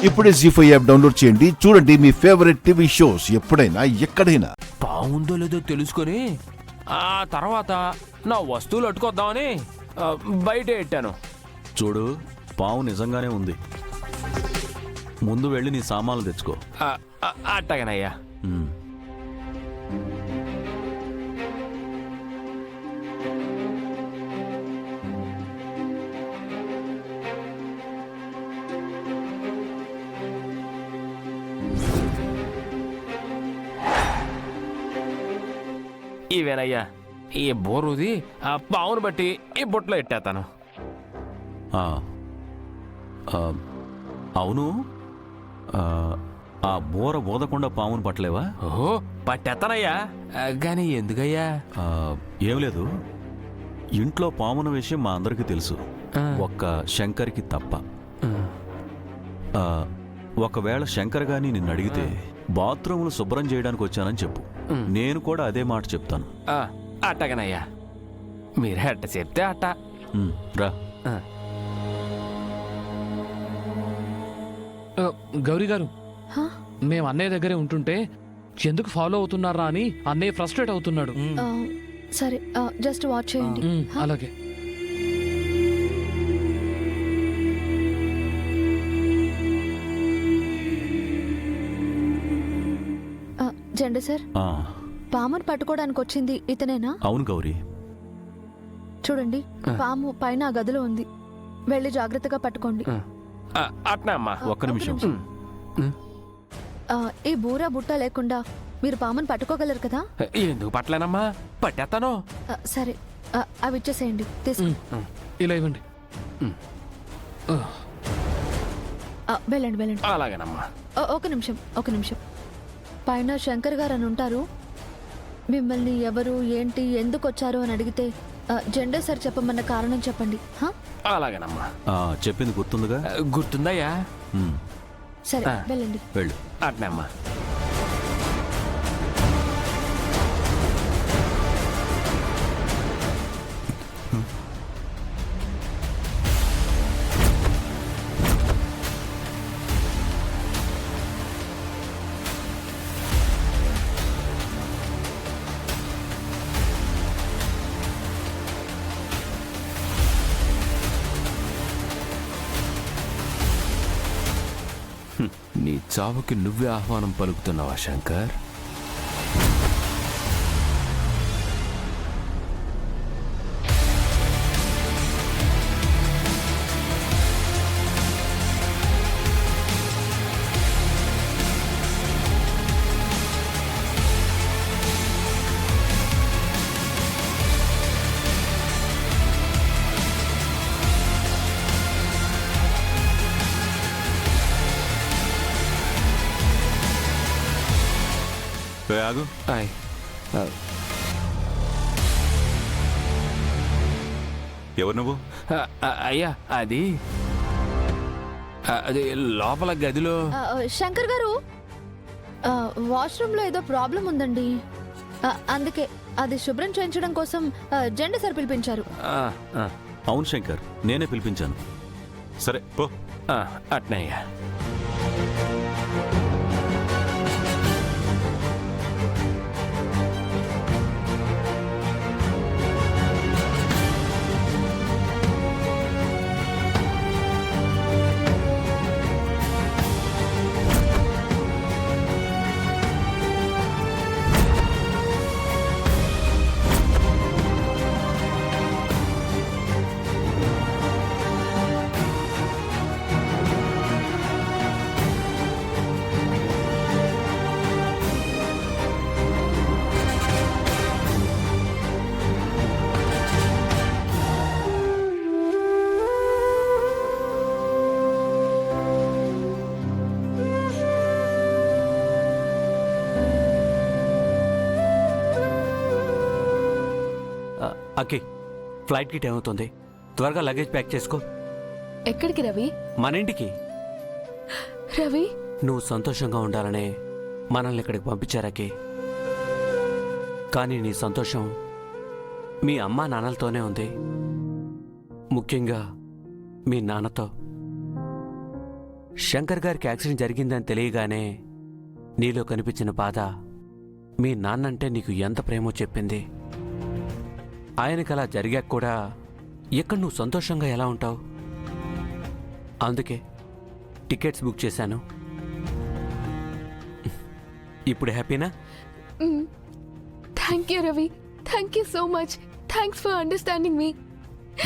ఇప్పుడే జీ5 app download చేయండి. చూడండి మీ ఫేవరెట్ టీవీ షోస్ ఎప్పుడైనా ఎక్కడైనా. బాగుందో లేదో తెలుసుకొని ఆ తర్వాత నా వస్తువులు అట్టుకొద్దామని బయట పెట్టాను. చూడు, పాము నిజంగానే ఉంది. ముందు వెళ్ళి నీ సామాన్లు తెచ్చుకో. అట్టగనయ్యా. ఇవేనయ్యా ఈ బోరుది పావును బట్టి ఈ బుట్టలో ఎట్టేస్తాను. అవును, ఆ బోర బోదకుండా పామును పట్టలేవా? ఓహో పట్టేస్తానయ్యా. కానీ ఎందుకయ్యా? ఏం లేదు, ఇంట్లో పామున విషయం మా అందరికీ తెలుసు, ఒక్క శంకర్కి తప్ప. ఒకవేళ శంకర్ గాని నిన్ను అడిగితే బాత్రూములు శుభ్రం చేయడానికి వచ్చానని చెప్పు. నేను కూడా అదే మాట చెప్తాను. అట్టగనయ్యా, మీరే అట్ట చెప్తే అట్ట. రా. గౌరీ గారు, మేము అన్నయ్య దగ్గరే ఉంటుంటే ఎందుకు ఫాలో అవుతున్నారా అని అన్నయ్య ఫ్రస్ట్రేట్ అవుతున్నాడు. సరే జస్ట్ వాచ్ చేయండి. అలాగే. జెండా సార్, పామును పట్టుకోవడానికి వచ్చింది ఇతనేనా? అవును గౌరీ. చూడండి, పాము పైన ఆ గదిలో ఉంది. వెళ్ళి జాగ్రత్తగా పట్టుకోండి. అట్నా అమ్మా. ఒక్క నిమిషం. ఈ బూరా బుట్ట లేకుండా మీరు పామును పట్టుకోగలరు కదా? ఎందుకు పట్టలేనమ్మా, పట్టేస్తాను. సరే అవి ఇచ్చేసేయండి, తీసుకో. ఇలా ఇవ్వండి. వెళ్ళండి వెళ్ళండి. అలాగేనమ్మా. ఒక నిమిషం. పైన శంకర్ గారు అని ఉంటారు. మిమ్మల్ని ఎవరు, ఏంటి, ఎందుకు వచ్చారు అని అడిగితే జెండా సార్ చెప్పమన్న కారణం చెప్పండి. అలాగేనమ్మా. చెప్పింది గుర్తుందిగా? గుర్తుందయ్యా. సరే వెళ్ళండి. వెళ్ళు. అట్నమ్మా. నీ చావుకి నువ్వే ఆహ్వానం పలుకుతున్నావా శంకర్? ఆగు. ఎవరు నువ్వు? అయ్యా అది లోపల గదిలో. శంకర్ గారు, వాష్రూమ్ లో ఏదో ప్రాబ్లం ఉందండి. అందుకే అది శుభ్రం చేయించడం కోసం జెండా సార్ పిలిపించారు. అవును శంకర్, నేనే పిలిపించాను. సరే పో. అట్నయ్యా. అక్కి, ఫ్లైట్కి టైం అవుతుంది, త్వరగా లగేజ్ ప్యాక్ చేసుకో. ఎక్కడికి రవి? మన ఇంటికి. రవి, నువ్వు సంతోషంగా ఉండాలనే మనల్ని ఇక్కడికి పంపించారకి. కానీ నీ సంతోషం మీ అమ్మా నాన్నలతోనే ఉంది, ముఖ్యంగా మీ నాన్నతో. శంకర్ గారికి యాక్సిడెంట్ జరిగిందని తెలియగానే నీలో కనిపించిన బాధ మీ నాన్నంటే నీకు ఎంత ప్రేమో చెప్పింది. ఆయనకి అలా జరిగాక కూడా ఇక్కడ నువ్వు సంతోషంగా ఎలా ఉంటావు? అందుకే టికెట్స్ బుక్ చేశాను. ఇప్పుడు హ్యాపీనా? Thank you Ravi, thank you so much. Thanks for understanding me.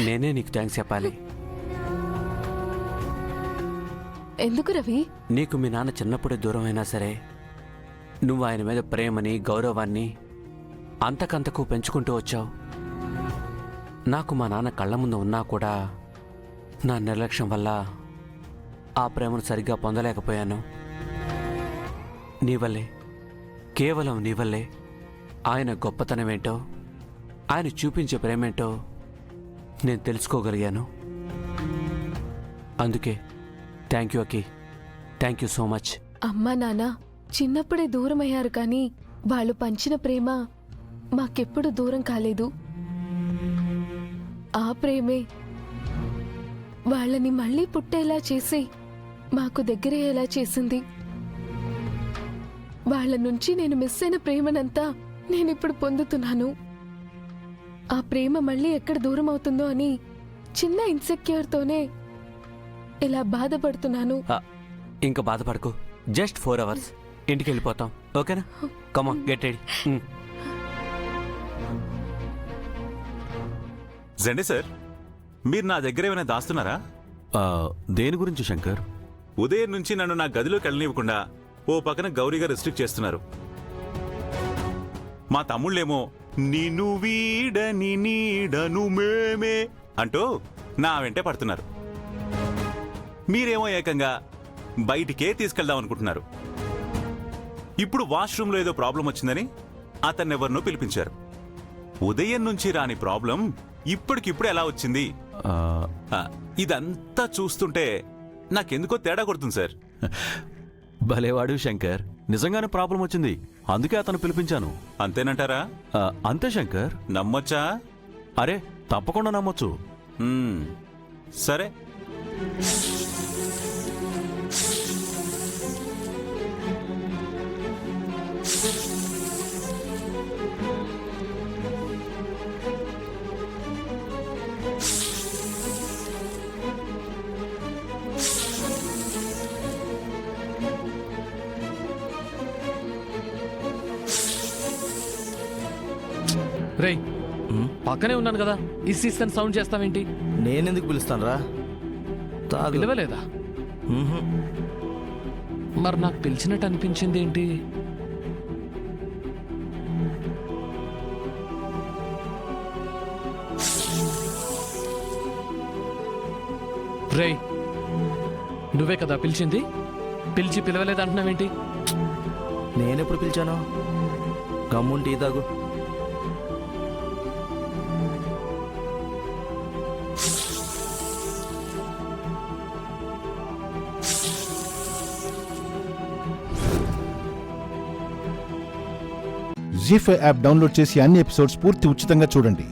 నేనే నీకు థ్యాంక్స్ చెప్పాలి. ఎందుకు రవి? నీకు మీ నాన్న చిన్నప్పుడే దూరం అయినా సరే నువ్వు ఆయన మీద ప్రేమని గౌరవాన్ని అంతకంతకు పెంచుకుంటూ వచ్చావు. నాకు మా నాన్న కళ్ళ ముందు ఉన్నా కూడా నా నిర్లక్ష్యం వల్ల ఆ ప్రేమను సరిగ్గా పొందలేకపోయాను. నీ వల్లే, కేవలం నీ వల్లే ఆయన గొప్పతనమేంటో, ఆయన చూపించే ప్రేమేంటో నేను తెలుసుకోగలిగాను. అందుకే thank you Aki, thank you so much. అమ్మా నాన్న చిన్నప్పుడే దూరం అయ్యారు, కానీ వాళ్ళు పంచిన ప్రేమ మాకెప్పుడు దూరం కాలేదు. ఆ ప్రేమే వాళ్ళని మళ్ళీ పుట్టేలా చేసి మాకు దగ్గరయ్యేలా చేసింది. వాళ్ళ నుంచి నేను మిస్ అయిన ప్రేమనంతా నేనిప్పుడు పొందుతున్నాను. ఆ ప్రేమ మళ్ళీ ఎక్కడ దూరం అవుతుందో అని చిన్న ఇన్సెక్యూర్తోనే ఇలా బాధపడుతున్నాను. ఇంకా బాధపడకు. జస్ట్ 4 hours ఇంటికి వెళ్ళిపోతాం, ఓకేనా? కమాన్, గెట్ రెడీ. జెండే సార్, మీరు నా దగ్గర ఏమైనా దాస్తున్నారా? దేని గురించి శంకర్? ఉదయం నుంచి నన్ను నా గదిలోకి వెళ్ళనివ్వకుండా ఓ పక్కన గౌరీ గారు రిస్ట్రిక్ట్ చేస్తున్నారు. మా తమ్ముళ్ళేమో నిన్ను వీడని నీడను మేమే అంటూ నా వెంటే పడుతున్నారు. మీరేమో ఏకంగా బయటికే తీసుకెళ్దాం అనుకుంటున్నారు. ఇప్పుడు వాష్రూమ్లో ఏదో ప్రాబ్లం వచ్చిందని అతన్నెవరినో పిలిపించారు. ఉదయం నుంచి రాని ప్రాబ్లం ఇప్పటికిప్పుడు ఎలా వచ్చింది? ఇదంతా చూస్తుంటే నాకెందుకో తేడా కొడుతుంది సార్. భలేవాడు శంకర్, నిజంగానే ప్రాబ్లం వచ్చింది, అందుకే అతను పిలిపించాను. అంతేనంటారా? అంతే శంకర్. నమ్మొచ్చా? అరే తప్పకుండా నమ్మొచ్చు. సరే. రేయ్, పక్కనే ఉన్నాను కదా, ఈ సీసన్ సౌండ్ చేస్తావేంటి? నేనెందుకు పిలుస్తాను రా? పిలవలేదా? మరి నాకు పిలిచినట్టు అనిపించింది ఏంటి? రేయ్, నువ్వే కదా పిలిచింది, పిలిచి పిలవలేదంటున్నావేంటి? నేనెప్పుడు పిలిచాను? గమ్ముంటి టీ తాగు. జీ5 యాప్ డౌన్లోడ్ చేసి అన్ని ఎపిసోడ్స్ పూర్తి ఉచితంగా చూడండి.